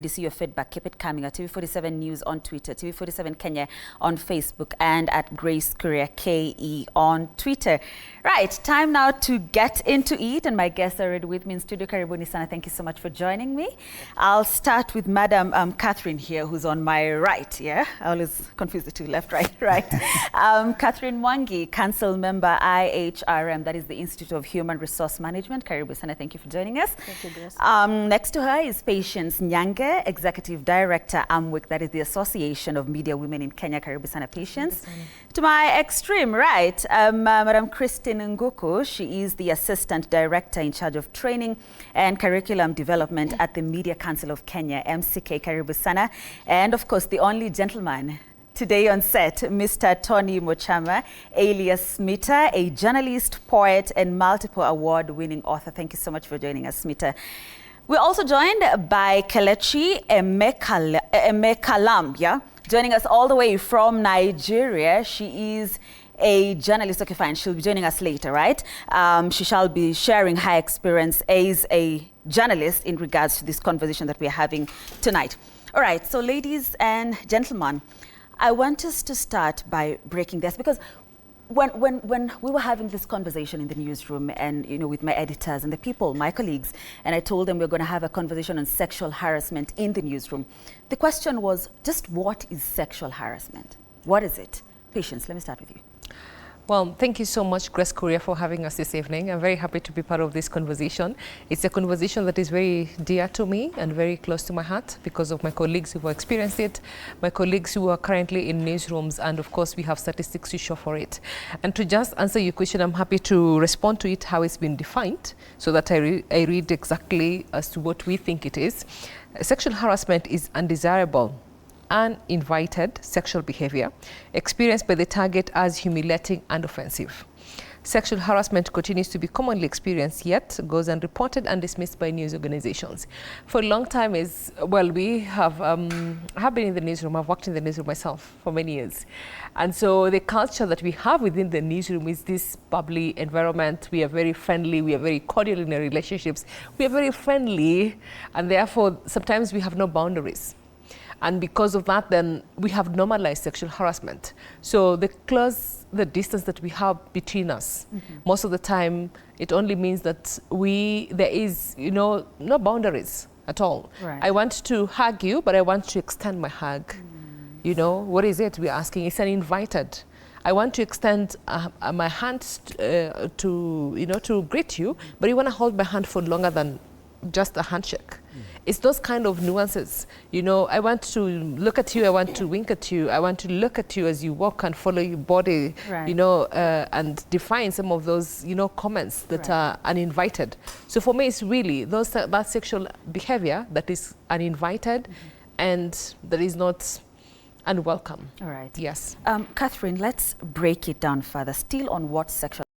To see your feedback, keep it coming at TV47 News on Twitter, TV47 Kenya on Facebook, and at Grace Korea KE on Twitter. Right, time now to get into it, and my guests are already with me in studio. Karibuni sana, thank you so much for joining me. I'll start with Madam Catherine here, who's on my right. Yeah, I always confuse the two, left, right. Catherine Mwangi, Council Member IHRM, that is the Institute of Human Resource Management. Karibu sana, thank you for joining us. Thank you, Grace. Next to her is Patience Nyange, Executive Director, AMWIC, that is the Association of Media Women in Kenya. Karibu sana, Patience. To my extreme right, Madam Christine Nguku. She is the Assistant Director in charge of Training and Curriculum Development at the Media Council of Kenya, MCK. Karibu sana. And of course, the only gentleman today on set, Mr. Tony Mochama, alias Smita, a journalist, poet, and multiple award-winning author. Thank you so much for joining us, Smita. We're also joined by Kelechi Emekalam, joining us all the way from Nigeria. She is a journalist. Okay, fine, she'll be joining us later, right? She shall be sharing her experience as a journalist in regards to this conversation that we're having tonight. All right, so ladies and gentlemen, I want us to start by breaking this, because when we were having this conversation in the newsroom and, you know, with my editors and the people, my colleagues, and I told them we're going to have a conversation on sexual harassment in the newsroom, the question was just, what is sexual harassment? What is it? Patience, let me start with you. Well, thank you so much, Grace Korea, for having us this evening. I'm very happy to be part of this conversation. It's a conversation that is very dear to me and very close to my heart because of my colleagues who have experienced it, my colleagues who are currently in newsrooms, and of course we have statistics to show for it. And to just answer your question, I'm happy to respond to it how it's been defined so that I read exactly as to what we think it is. Sexual harassment is undesirable, uninvited sexual behavior experienced by the target as humiliating and offensive. Sexual harassment continues to be commonly experienced, yet goes unreported and dismissed by news organizations. For a long time, we have been in the newsroom. I've worked in the newsroom myself for many years. And so the culture that we have within the newsroom is this bubbly environment. We are very friendly. We are very cordial in our relationships. We are very friendly, and therefore sometimes we have no boundaries. And because of that, then we have normalized sexual harassment. So the distance that we have between us, most of the time, it only means that there is, no boundaries at all. Right. I want to hug you, but I want to extend my hug. What is it we're asking? It's uninvited. I want to extend my hand to greet you, but you want to hold my hand for longer than just a handshake. It's those kind of nuances. I want to look at you, I want to wink at you, I want to look at you as you walk and follow your body, right. And define some of those, comments that are uninvited. So for me, it's really that sexual behavior that is uninvited and that is not unwelcome. All right. Yes. Catherine, let's break it down further. Still on what sexual